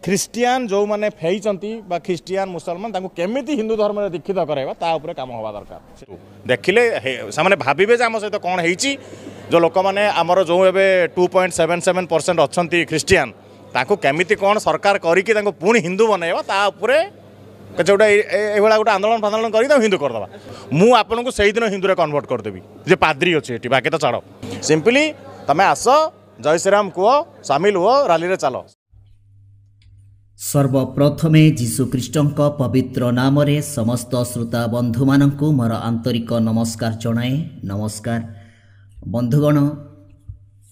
Christian जो मैंने फेईचंती बा ख्रीस्टियान मुसलमान तांको केमिति हिंदू धर्म रे दीक्षित कराइबा ता ऊपर काम होबा दरकार। देखिले सामने भाबिबे जे आम सहित कोन हेइची जो लोक माने आमर जो एबे 2.77% अछंती ख्रीस्टियान तांको केमिति कोन सरकार करिकि तांको पुणी हिंदू बनैबा ता ऊपर गोटे एभला गोटे आंदोलन फांदोलन कर हिंदू करदे मु आपन को सही दिन हिंदू कन्वर्ट करदेवी जे पाद्री अच्छे ये बाकी तो छाड़ सिंपली तमें आस जय श्रीराम कह सामिल हो राली रे चलो। सर्वप्रथमे जीशुख्रीष्टଙ୍କ पवित्र नाम रे समस्त श्रोता बंधु माननकु मोर आंतरिक नमस्कार जणाए। नमस्कार बंधुगण,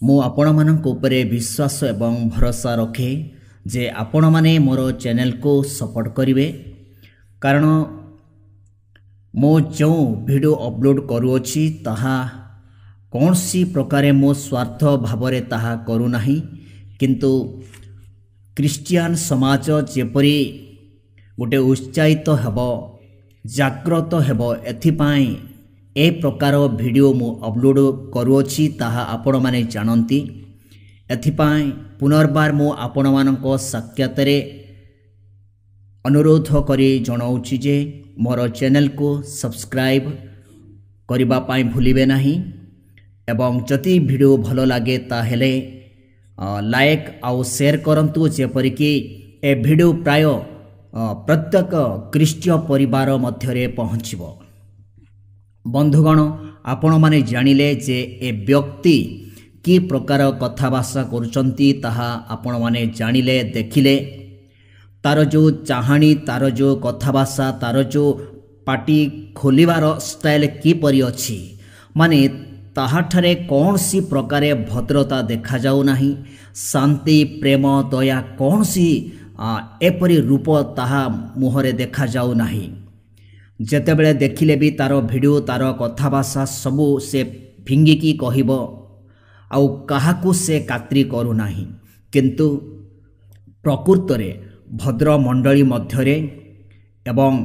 मु आपण माननक उपरे विश्वास एवं भरोसा रखे जे आपण माने मोर चैनल को सपोर्ट करिवे, कारण मो जो वीडियो अपलोड करूअछि ताहा कौन सी प्रकारे मो स्वार्थ भावरे ताहा करू नाही, किंतु क्रिश्चियन समाज जेपरी गोटे उत्साहित हेब जाग्रत हेब एथिपाई ए प्रकार वीडियो मु अपलोड करूअछि ताहा आपण माने जानंती। एथिपाई पुनर्बार मु आपण मानक साक्षातरे अनुरोध करी जनाऊँगी जे मोर चैनल को सब्सक्राइब करिबा पाई भूलिबे नहीं, एवं जति वीडियो भलो लागे ताहेले लाइक आउ शेयर करंतु, जेपरिकी ए वीडियो प्राय प्रत्येक ख्रीष्टीय परिवार मध्यरे पहुँचबो। बंधुगण, आपण माने जानिले जे ए व्यक्ति कि प्रकार कथाभाषा करुचंती ताहा आपण माने जानिले देखिले। तार जो चाहाणी, तार जो कथाभाषा, तार जो पाटी खोलिबार स्टाइल किपरि अछि, माने ताहाठारे कौन सी प्रकारे भद्रता देखा जाऊ नाही, शांति प्रेम दया कौन सी एपरी रूप ताहा मुहरे देखा जाऊ नाही। जेतेबेले देखिले भी तार वीडियो तार कथाभाषा सबू से फिंगिकी कहिबो आउ काहाकू से कात्री करू नाही, किंतु प्रकृत रे भद्र मंडली मध्यरे एवं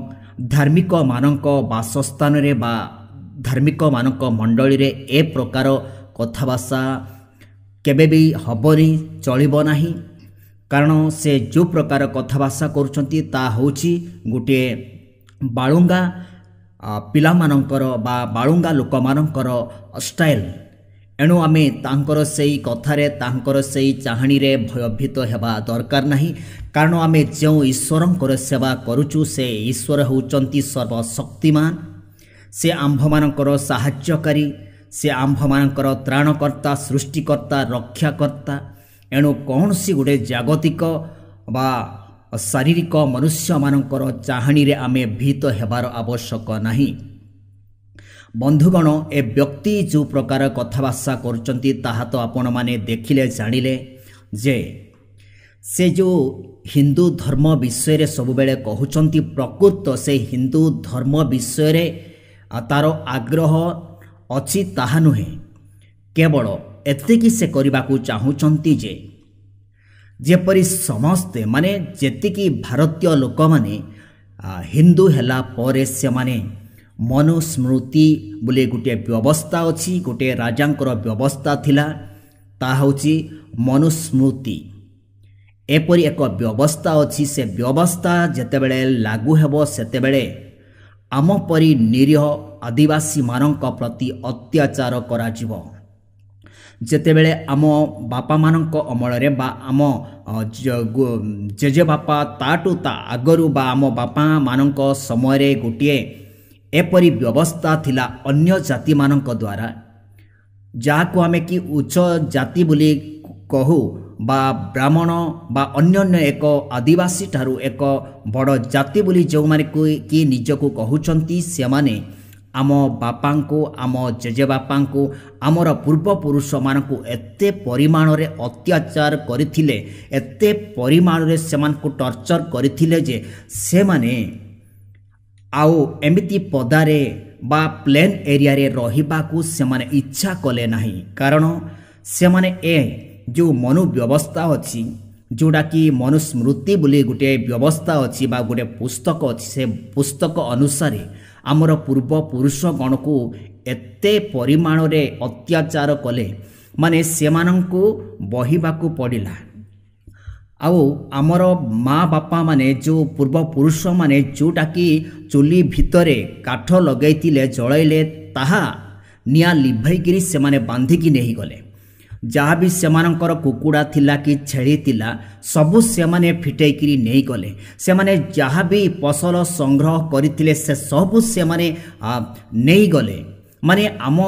धार्मिक मानक बासस्थान रे बा धार्मिक मानक मंडली रे ए प्रकार कथाभाषा केबे भी हबनी चलिबो नाही, कारण से जो प्रकार कथाभाषा करुचंती ता होची गोटे बाळुंगा पिला मानकर बा बाळुंगा लोक मानकर स्टाइल। एणु आमे तांकर सेई कथारे तांकर सेई चाहाणी रे भयभीत हेबा दरकार नाही, कारण आमे जो ईश्वरंकर सेवा करूचु से ईश्वर होचंती सर्वशक्तिमान, से आंभ मानकर साहाय्यकारी, से आंभ मानकर त्राणकर्ता, सृष्टिकर्ता, रक्षाकर्ता। एणु कौन सी गोटे जागतिक बा शारीरिक मनुष्य मानकर चाहाणी रे आमे भीत हेबार आवश्यक नाही। बंधुगण, ए व्यक्ति जो प्रकार कथाभाषा करुचंती ताहा तो आपण माने देखिले जानिले जे से जो हिंदू धर्म विषय रे सब बेले कहउचंती, प्रकृत से हिंदू धर्म विषय रे तार आग्रह अछि ताहा नुहे, केवल एतिकी से करबाकू चाहुचंती जे जेपरी समस्ते माने जेतिकी भारतीय लोक माने हिंदू हेला परे से माने मनुस्मृति बोले गोटे व्यवस्था अच्छी, गोटे राजांकर व्यवस्था थिला, ता हउची मनुस्मृति। एपरी एक व्यवस्था अच्छी, से व्यवस्था जेतेबेले लागू हेबो सेतेबेले आम परी निरीह आदिवासी मानक प्रति अत्याचार कराजिबो। जेतेबेले आम बापा मानक अमल रे बा आम जेजे बापा ताटू ता आगरू बा आम बापा मानक समय रे गोटे एपरी व्यवस्था थिला अन्य जाति मानक द्वारा, जाको आमे कि उच्च जाति बोली कहू बा ब्राह्मण बा अन्य एक आदिवासी ठारू एक बड़ जाति बोली जो माने कि निजको कहउचंती, से माने आम बापांको आम जेजे बापांको आमर पूर्वपुरुष मानकु एते परिमाण रे अत्याचार करथिले, एते परिमाण रे सेमानकु टर्चर करथिले जे से माने आउ एमिति पदारे बा प्लेन एरिया रे रहिबाकू से माने इच्छा कले नाही, कारण से माने ए जो मनु व्यवस्था अच्छी जोड़ा कि मनुस्मृति बोली गोटे व्यवस्था अच्छी बा गोटे पुस्तक अच्छी, से पुस्तक अनुसार आमर पूर्वपुरुष गण को एते परिमाण रे अत्याचार कले, माने सेमानंकु बहिबाकू पड़िला। ଆଉ ଆମର ମା ବାପା ମାନେ ଯେଉଁ ପୂର୍ବପୁରୁଷ ମାନେ ଯେଉଁଟାକି ଚୁଲି ଭିତରେ କାଠ ଲଗାଇଥିଲେ ଜଳାଇଲେ ତାହା ନିଆଁ ଲିଭାଇକିରି ସେମାନେ ବାନ୍ଧିକି ନେଇଗଲେ। ଯାହା ବି ସେମାନଙ୍କର କୁକୁଡ଼ା ଥିଲା କି ଛେଳି ଥିଲା ସବୁ ସେମାନେ ଫିଟେଇକିରି ନେଇଗଲେ। ସେମାନେ ଯାହା ବି ଫସଲ ସଂଗ୍ରହ କରିଥିଲେ ସେ ସବୁ ସେମାନେ ନେଇଗଲେ। ମାନେ ଆମ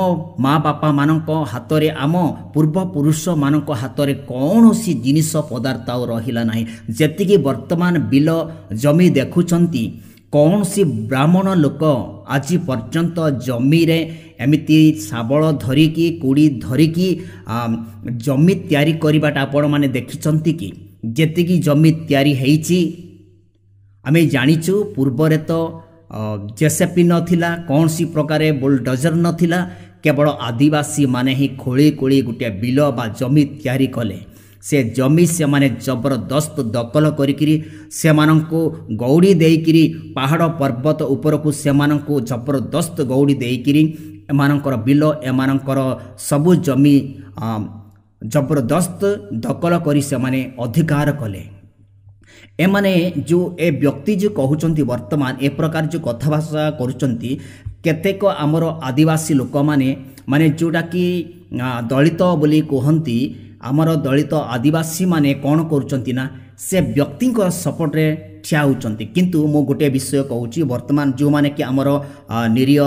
ମା ବାପାମାନଙ୍କ ହାତରେ ଆମ ପୂର୍ବପୁରୁଷମାନଙ୍କ ହାତରେ କୌଣସି ଜିନିଷ ପଦାର୍ଥ ଆଉ ରହିଲା ନାହିଁ। ଯେତିକି ବର୍ତ୍ତମାନ ବିଲ ଜମି ଦେଖୁଛନ୍ତି କୌଣସି ବ୍ରାହ୍ମଣ ଲୋକ ଆଜି ପର୍ଯ୍ୟନ୍ତ ଜମିରେ ଏମିତି ଶାବଳ ଧରିକି କୁଡ଼ି ଧରିକି ଜମି ତିଆରି କରିବାଟା ଆପଣମାନେ ଦେଖିଛନ୍ତି କି? ଯେତିକି ଜମି ତିଆରି ହେଇଛି ଆମେ ଜାଣିଛୁ ପୂର୍ବରେ ତ ଜେସିପି ନଥିଲା, କୌଣସି ପ୍ରକାର ବୁଲଡୋଜର ନଥିଲା, କେବଳ ଆଦିବାସୀମାନେ ହିଁ ଖୋଳି ଖୋଳି ଗୋଟିଏ ବିଲ ବା ଜମି ତିଆରି କଲେ। ସେ ଜମି ସେମାନେ ଜବରଦସ୍ତ ଦଖଲ କରିକିରି ସେମାନଙ୍କୁ ଗୌଡ଼ି ଦେଇକିରି ପାହାଡ଼ ପର୍ବତ ଉପରକୁ ସେମାନଙ୍କୁ ଜବରଦସ୍ତ ଗୌଡ଼ି ଦେଇକିରି ଏମାନଙ୍କର ବିଲ ଏମାନଙ୍କର ସବୁ ଜମି ଜବରଦସ୍ତ ଦଖଲ କରି ସେମାନେ ଅଧିକାର କଲେ। ଏମାନେ ଯେଉଁ ଏ ବ୍ୟକ୍ତି ଯେଉଁ କହୁଛନ୍ତି ବର୍ତ୍ତମାନ ଏ ପ୍ରକାର ଯେଉଁ କଥାଭାଷା କରୁଛନ୍ତି କେତେକ ଆମର ଆଦିବାସୀ ଲୋକମାନେ ମାନେ ଯେଉଁଟାକି ଦଳିତ ବୋଲି କୁହନ୍ତି, ଆମର ଦଳିତ ଆଦିବାସୀମାନେ କ'ଣ କରୁଛନ୍ତି ନା ସେ ବ୍ୟକ୍ତିଙ୍କ ସପୋର୍ଟରେ ଠିଆ ହେଉଛନ୍ତି। କିନ୍ତୁ ମୁଁ ଗୋଟିଏ ବିଷୟ କହୁଛି, ବର୍ତ୍ତମାନ ଯେଉଁମାନେ କି ଆମର ନିରୀହ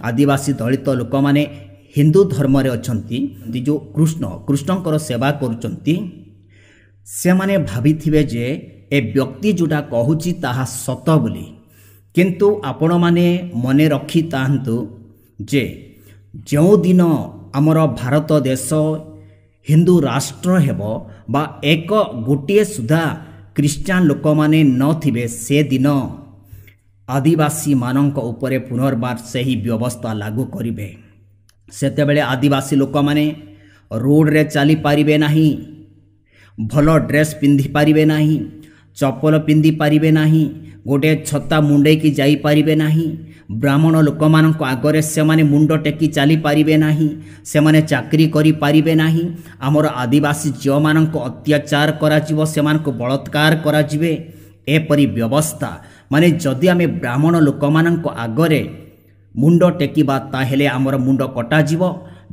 ଆଦିବାସୀ ଦଳିତ ଲୋକମାନେ ହିନ୍ଦୁ ଧର୍ମରେ ଅଛନ୍ତି, ଯେଉଁ କୃଷ୍ଣଙ୍କର ସେବା କରୁଛନ୍ତି, ସେମାନେ ଭାବିଥିବେ ଯେ ଏ ବ୍ୟକ୍ତି ଯେଉଁଟା କହୁଛି ତାହା ସତ ବୋଲି। କିନ୍ତୁ ଆପଣମାନେ ମନେ ରଖିଥାନ୍ତୁ ଯେ ଯେଉଁଦିନ ଆମର ଭାରତ ଦେଶ ହିନ୍ଦୁ ରାଷ୍ଟ୍ର ହେବ ବା ଗୋଟିଏ ସୁଦ୍ଧା ଖ୍ରୀଷ୍ଟିଆନ ଲୋକମାନେ ନଥିବେ ସେଦିନ ଆଦିବାସୀମାନଙ୍କ ଉପରେ ପୁନର୍ବାର ସେହି ବ୍ୟବସ୍ଥା ଲାଗୁ କରିବେ। ସେତେବେଳେ ଆଦିବାସୀ ଲୋକମାନେ ରୋଡ଼ରେ ଚାଲିପାରିବେ ନାହିଁ, ଭଲ ଡ୍ରେସ୍ ପିନ୍ଧିପାରିବେ ନାହିଁ, ଚପଲ ପିନ୍ଧି ପାରିବେ ନାହିଁ, ଗୋଟିଏ ଛତା ମୁଣ୍ଡେଇକି ଯାଇପାରିବେ ନାହିଁ, ବ୍ରାହ୍ମଣ ଲୋକମାନଙ୍କ ଆଗରେ ସେମାନେ ମୁଣ୍ଡ ଟେକି ଚାଲିପାରିବେ ନାହିଁ, ସେମାନେ ଚାକିରି କରିପାରିବେ ନାହିଁ। ଆମର ଆଦିବାସୀ ଝିଅମାନଙ୍କୁ ଅତ୍ୟାଚାର କରାଯିବ, ସେମାନଙ୍କୁ ବଳାତ୍କାର କରାଯିବେ। ଏପରି ବ୍ୟବସ୍ଥା ମାନେ ଯଦି ଆମେ ବ୍ରାହ୍ମଣ ଲୋକମାନଙ୍କ ଆଗରେ ମୁଣ୍ଡ ଟେକିବା ତାହେଲେ ଆମର ମୁଣ୍ଡ କଟାଯିବ,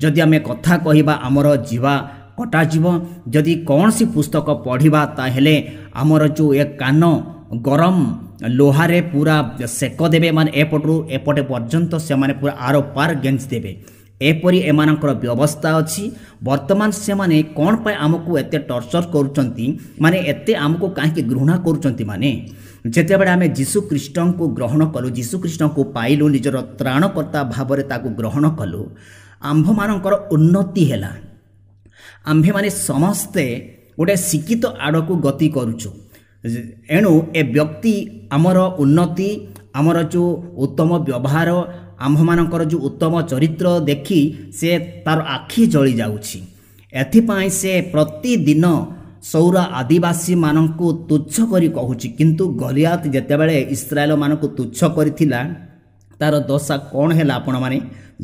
ଯଦି ଆମେ କଥା କହିବା ଆମର ଜିଭା କଟାଯିବ, ଯଦି କୌଣସି ପୁସ୍ତକ ପଢ଼ିବା ତାହେଲେ ଆମର ଯେଉଁ ଏ କାନ ଗରମ ଲୁହାରେ ପୁରା ସେକ ଦେବେ, ମାନେ ଏପଟରୁ ଏପଟେ ପର୍ଯ୍ୟନ୍ତ ସେମାନେ ପୁରା ଆର ପାର ଗେଞ୍ଜି ଦେବେ। ଏପରି ଏମାନଙ୍କର ବ୍ୟବସ୍ଥା ଅଛି। ବର୍ତ୍ତମାନ ସେମାନେ କ'ଣ ପାଇଁ ଆମକୁ ଏତେ ଟର୍ଚର କରୁଛନ୍ତି, ମାନେ ଏତେ ଆମକୁ କାହିଁକି ଘୃଣା କରୁଛନ୍ତି? ମାନେ ଯେତେବେଳେ ଆମେ ଯୀଶୁଖ୍ରୀଷ୍ଟଙ୍କୁ ଗ୍ରହଣ କଲୁ, ଯୀଶୁଖ୍ରୀଷ୍ଟଙ୍କୁ ପାଇଲୁ, ନିଜର ତ୍ରାଣକର୍ତ୍ତା ଭାବରେ ତାକୁ ଗ୍ରହଣ କଲୁ, ଆମ୍ଭମାନଙ୍କର ଉନ୍ନତି ହେଲା। ଆମ୍ଭେମାନେ ସମସ୍ତେ ଗୋଟେ ଶିକ୍ଷିତ ଆଡ଼କୁ ଗତି କରୁଛୁ। ଏଣୁ ଏ ବ୍ୟକ୍ତି ଆମର ଉନ୍ନତି, ଆମର ଯେଉଁ ଉତ୍ତମ ବ୍ୟବହାର, ଆମ୍ଭମାନଙ୍କର ଯେଉଁ ଉତ୍ତମ ଚରିତ୍ର ଦେଖି ସେ ତାର ଆଖି ଜଳି ଯାଉଛି। ଏଥିପାଇଁ ସେ ପ୍ରତିଦିନ ସୌର ଆଦିବାସୀମାନଙ୍କୁ ତୁଚ୍ଛ କରି କହୁଛି। କିନ୍ତୁ ଗଲିଆତ ଯେତେବେଳେ ଇସ୍ରାଏଲମାନଙ୍କୁ ତୁଚ୍ଛ କରିଥିଲା ତାର ଦଶା କ'ଣ ହେଲା ଆପଣମାନେ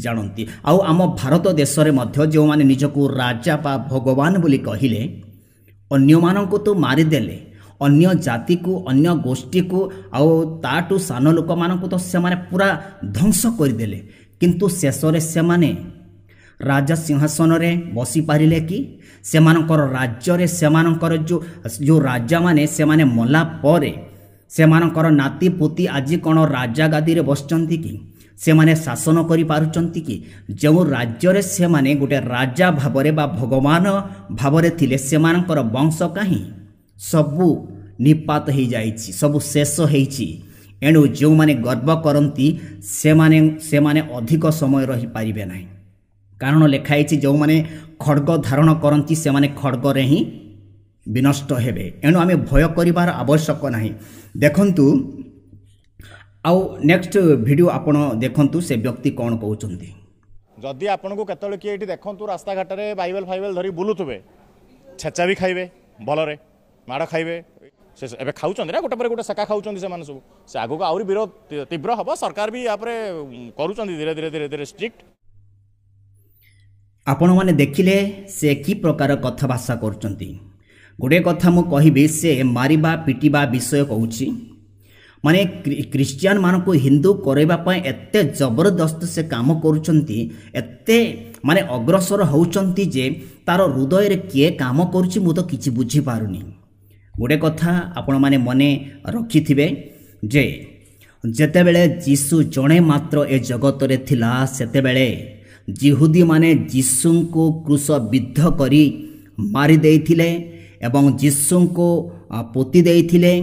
ଜାଣନ୍ତି। ଆଉ ଆମ ଭାରତ ଦେଶରେ ମଧ୍ୟ ଯେଉଁମାନେ ନିଜକୁ ରାଜା ବା ଭଗବାନ ବୋଲି କହିଲେ, ଅନ୍ୟମାନଙ୍କୁ ତ ମାରିଦେଲେ, ଅନ୍ୟ ଜାତିକୁ, ଅନ୍ୟ ଗୋଷ୍ଠୀକୁ, ଆଉ ତାଠୁ ସାନ ଲୋକମାନଙ୍କୁ ତ ସେମାନେ ପୁରା ଧ୍ୱଂସ କରିଦେଲେ। କିନ୍ତୁ ଶେଷରେ ସେମାନେ ରାଜା ସିଂହାସନରେ ବସିପାରିଲେ କି? ସେମାନଙ୍କର ରାଜ୍ୟରେ ସେମାନଙ୍କର ଯେଉଁ ରାଜାମାନେ ସେମାନେ ମଲା ପରେ ସେମାନଙ୍କର ନାତି ପୁତି ଆଜି କ'ଣ ରାଜା ଗାଦିରେ ବସିଛନ୍ତି କି? ସେମାନେ ଶାସନ କରିପାରୁଛନ୍ତି କି? ଯେଉଁ ରାଜ୍ୟରେ ସେମାନେ ଗୋଟେ ରାଜା ଭାବରେ ବା ଭଗବାନ ଭାବରେ ଥିଲେ ସେମାନଙ୍କର ବଂଶ କାହିଁ ସବୁ ନିପାତ ହୋଇଯାଇଛି, ସବୁ ଶେଷ ହେଇଛି। ଏଣୁ ଯେଉଁମାନେ ଗର୍ବ କରନ୍ତି ସେମାନେ ଅଧିକ ସମୟ ରହିପାରିବେ ନାହିଁ। କାରଣ ଲେଖା ହେଇଛି ଯେଉଁମାନେ ଖଡ଼୍ଗ ଧାରଣ କରନ୍ତି ସେମାନେ ଖଡ଼୍ଗରେ ହିଁ ବିନଷ୍ଟ ହେବେ। ଏଣୁ ଆମେ ଭୟ କରିବାର ଆବଶ୍ୟକ ନାହିଁ। ଦେଖନ୍ତୁ ଆଉ ନେକ୍ସଟ ଭିଡ଼ିଓ ଆପଣ ଦେଖନ୍ତୁ ସେ ବ୍ୟକ୍ତି କ'ଣ କହୁଛନ୍ତି। ଯଦି ଆପଣଙ୍କୁ କେତେବେଳେ କିଏ ଏଠି ଦେଖନ୍ତୁ ରାସ୍ତାଘାଟରେ ବାଇବେଲ ଫାଇବେଲ ଧରି ବୁଲୁଥିବେ, ଛେଚା ବି ଖାଇବେ, ଭଲରେ ମାଡ଼ ଖାଇବେ। ସେ ଏବେ ଖାଉଛନ୍ତି ନା ଗୋଟେ ପରେ ଗୋଟେ ସେକା ଖାଉଛନ୍ତି ସେମାନେ ସବୁ। ସେ ଆଗକୁ ଆହୁରି ବିରୋଧ ତୀବ୍ର ହେବ। ସରକାର ବି ୟାପରେ କରୁଛନ୍ତି ଧୀରେ ଧୀରେ ଧୀରେ ଧୀରେ ଷ୍ଟ୍ରିକ୍ଟ। ଆପଣମାନେ ଦେଖିଲେ ସେ କି ପ୍ରକାର କଥାଭାଷା କରୁଛନ୍ତି। गोटे कथा मु कहबी से मारिबा पिटिबा विषय कहूँ माने क्रिश्चियन मानक हिंदू करने एते जबरदस्त से काम करुँच एते माने अग्रसर होउचंती जे तार हृदय रे किए काम करुँच मु तो किछि बुझी पारुनी। गोटे कथा आपण माने मने रखिथिबे जे जेतेबेले जीसु जणे मात्र ए जगत रे थिला सेतेबेले जिहुदी माने जीसु को क्रूस विद्ध करी मारी देइथिले एवं जीसु को पोती देइथिले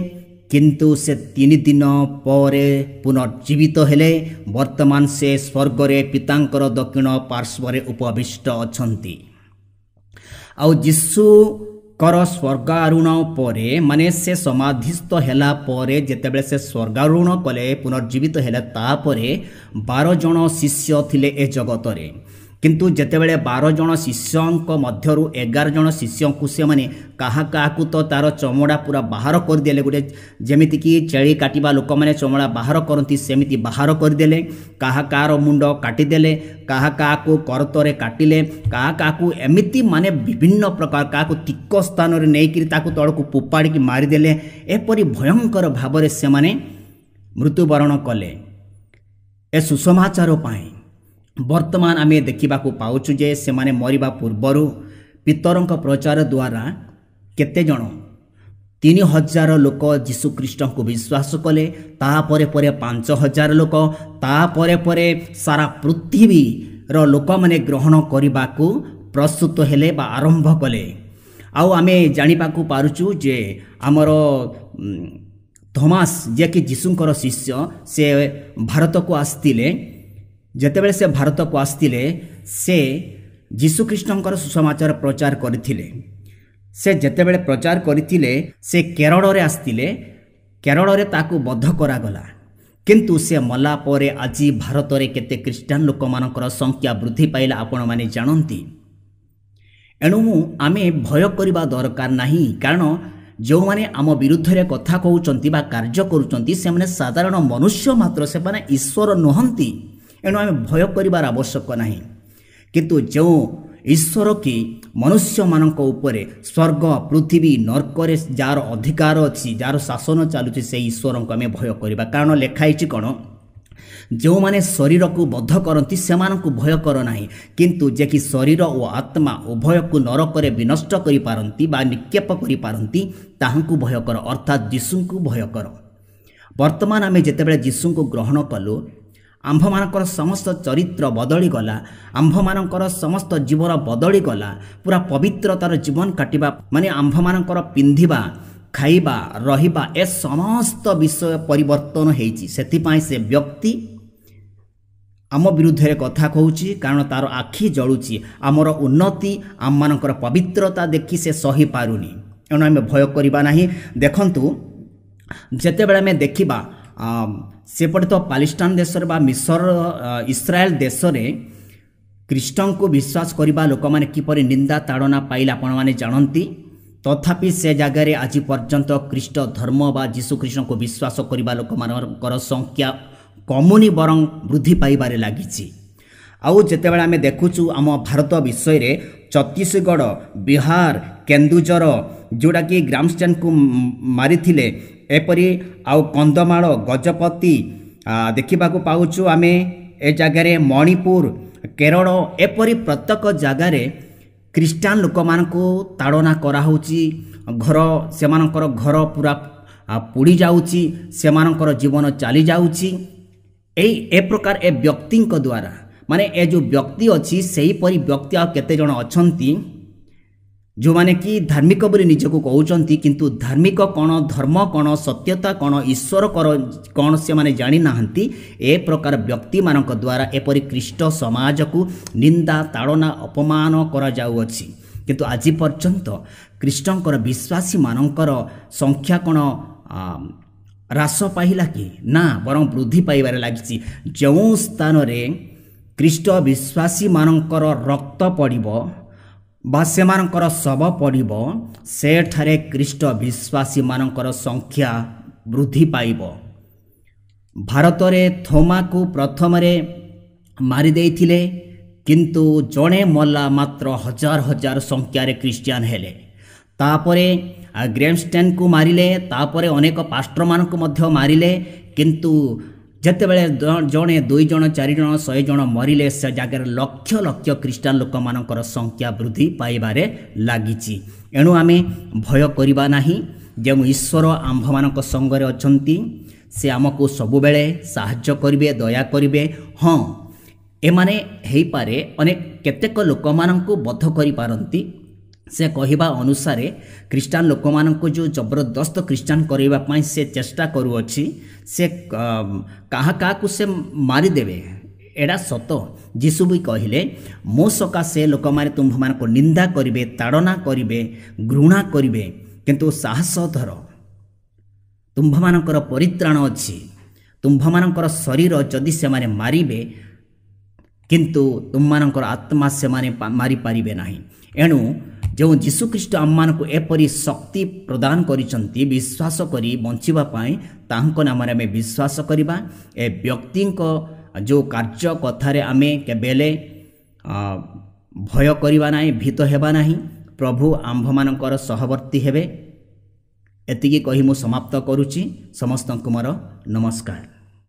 किंतु से 3 दिन परे पुनर्जीवित हेले वर्तमान से स्वर्ग रे पितांकर दक्षिण पार्श्व रे उपविष्ट अछंती। आउ जीसु कर स्वर्गारोहण परे माने से समाधिस्थ हेला परे जेतेबेले से स्वर्गारोहण कले पुनर्जीवित हेले तापरे 12 जन शिष्य थिले ए जगत रे किंतु जेतेबेले 12 जन शिष्यों मध्यरु 11 जन शिष्यों को से माने काहा काहाकू तो तार चमड़ा पूरा बाहर कर देले गोटे जेमिति कि चेली काटिबा लोक माने चमड़ा बाहर करती सेमिति बाहर कर देले काहा कार मुंड काटी देले काहा काहाकू करतरे काटिले काहा काहाकू एमिति माने विभिन्न प्रकार काहाकू तिक्क स्थान रे नेइकरी ताकू तळकू पुपाड़ी की मारी देले एपरि भयंकर भाबरे से माने मृत्युवरण कले। ए सुसमाचार पाए वर्तमान आम देखा पाऊँ जे से माने मरिबा पूर्वर पितरंक प्रचार द्वारा केते जन 3000 लोक जीशु ख्रीष्ट को विश्वास कले तापरे परे 5000 लोक तापरे परे सारा पृथ्वी रो लोक माने ग्रहण करने को प्रस्तुत हेले बा आरंभ कले। आउ आमे जानिबा को पारुचु जे आमर थॉमस जे कि जीशुंकर शिष्य से भारत को आस्तिले जेतेबेले से भारत को आस्तिले से जीशु ख्रीष्टंकर सुसमाचार प्रचार करथिले से जेतेबेले प्रचार करथिले से केरल रे आस्तिले केरल रे ताकू बद्ध करागला किंतु से मला परे आज भारत रे केते क्रिश्चियन लोक मानकर संख्या वृद्धि पाइला आपण माने जानंती। एणु आमे भय करबा दरकार नाही कारण जो माने आम विरुद्ध रे कथा कहउचंती बा कार्य करूचंती से माने साधारण मनुष्य मात्र से माने ईश्वर नहंती एणु आम भय करिबार आवश्यक नाही किंतु जो ईश्वर की मनुष्य मानक उपरे स्वर्ग पृथ्वी नरक रे जार अधिकार अछि जार शासन चालुछि से ईश्वर को आम भय करिबा कारण लेखाई कौन जो माने शरीर को बद्ध करती से भय कर नाही किंतु जे कि शरीर और आत्मा उभय को नरक रे विनष्ट करि पारंती बा निक्षेप करि पारंती ताहांकु भय कर अर्थात जीशु को भय कर। वर्तमान आम जेतेबेले जीशु को ग्रहण कलु आंभ मानकर समस्त चरित्र बदली गला आंभ मानकर समस्त जीवन बदली गला पूरा पवित्रतार जीवन काटिबा माने आंभ मानकर पिंधिबा खाइबा रहिबा ए समस्त विषय परिवर्तन हेइची सेथिपाई से व्यक्ति आम विरुद्ध रे कथा कहूची कारण तार आखि जळुची आमर उन्नति आम मानकर पवित्रता देखि से सही पारुनी एणु आमे भय करिबा नाही। देखंतु जेतेबेले आमे देखिबा सेपटे तो पालिस्तान देश बा मिसर इस्राएल देश रे ख्रीष्टन को विश्वास करबा लोक माने किपरि निंदा ताड़ना पाइला आपण माने जानंती तथापि से जगार आज पर्यंत ख्रीष्ट धर्म बा जीशु ख्रीष्ट को विश्वास करबा लोक मानकर संख्या कमुनी बरं वृद्धि पाइबारे लागिछि। आउ जेतेबेले आमे देखुछु आम भारत विषय रे छत्तीसगढ़ बिहार केन्दुझर जोड़ा कि ग्रामस्टैन को मारी एपरी आउ कंधमाल गजपति देखा पाऊँ आम ए जगार मणिपुर केरल एपरी प्रत्येक जगार क्रिश्चियन लोक मान ताड़ना कराऊँची घर से घर पूरा पोड़ी जाऊँची से जीवन चली जाऊँची ए प्रकार ए व्यक्ति द्वारा माने ए जो व्यक्ति अच्छी से परी व्यक्ति आ केते जण अछंती जो माने कि धार्मिक बोली निजको कहउचंती किंतु धार्मिक कौन धर्म कौन सत्यता कौन ईश्वर कौन से माने जानी नाहंती ए प्रकार व्यक्ति मानक द्वारा एपरी ख्रीष्ट समाज को निंदा ताड़ना अपमान करा जाउअछि किंतु आज पर्यंत ख्रीष्टंकर विश्वासी मानकर संख्या कौन ह्रास पाइला कि ना बरं वृद्धि पाइबारे लागिछि। जो स्थान रे ख्रीष्ट विश्वासी मानकर रक्त पड़िबो बा सेमानकर शव पड़िबो सेठारे ख्रीष्ट विश्वासी मानकर संख्या वृद्धि पाइबो। भारत रे थोमा को प्रथम रे मारी देइथिले किंतु जणे मल्ला मात्र हजार हजार संख्यार क्रिश्चियन हेले तापरे ग्रेमस्टेन को मारिले तापरे अनेक पास्टर मानक मध्य मारिले किंतु ଯେତେବେଳେ ଜଣେ 2 ଜଣ 4 ଜଣ 100 ଜଣ ମରିଲେ ସେ ଜାଗାରେ ଲକ୍ଷ ଲକ୍ଷ ଖ୍ରୀଷ୍ଟିଆନ ଲୋକମାନଙ୍କର ସଂଖ୍ୟା ବୃଦ୍ଧି ପାଇବାରେ ଲାଗିଛି। ଏଣୁ ଆମେ ଭୟ କରିବା ନାହିଁ। ଯେଉଁ ଈଶ୍ୱର ଆମ୍ଭମାନଙ୍କ ସଙ୍ଗରେ ଅଛନ୍ତି ସେ ଆମକୁ ସବୁବେଳେ ସାହାଯ୍ୟ କରିବେ, ଦୟା କରିବେ। ହଁ, ଏମାନେ ହେଇପାରେ ଅନେକ କେତେକ ଲୋକମାନଙ୍କୁ ବଦ୍ଧ କରିପାରନ୍ତି। से कहवा अनुसार ख्रीष्टान लोक मानक जो जबरदस्त ख्रीष्टान करने पाई से चेष्टा करुअछि से क्या से मारिदेवे एडा सत। जीशु भी कहले मो सकाशे लोक मैंने तुम्भ मान निंदा करेंगे, ताड़ना करेंगे, घृणा करेंगे, किंतु साहस धर, तुम्भ मानकर परित्राण अच्छी। तुम्भ मानकर शरीर जदि से माने मारिबे किंतु तुम मानकर आत्मा से माने मारी पारिबे नहीं। एणु जो जीशुख्रीष्ट आम मान को एपरी शक्ति प्रदान करिसंती विश्वास करी बंचिबा पाई तांको नाम रे विश्वास करिबा। ए व्यक्ति जो कार्य कथारे आमे केबेले भय करिबा नाही, भीत हेबा नाही। प्रभु आंभ मानकर सहवर्ती हेबे। एतिकी कहि मु समाप्त करूची। समस्तଙ୍କୁ मोर नमस्कार।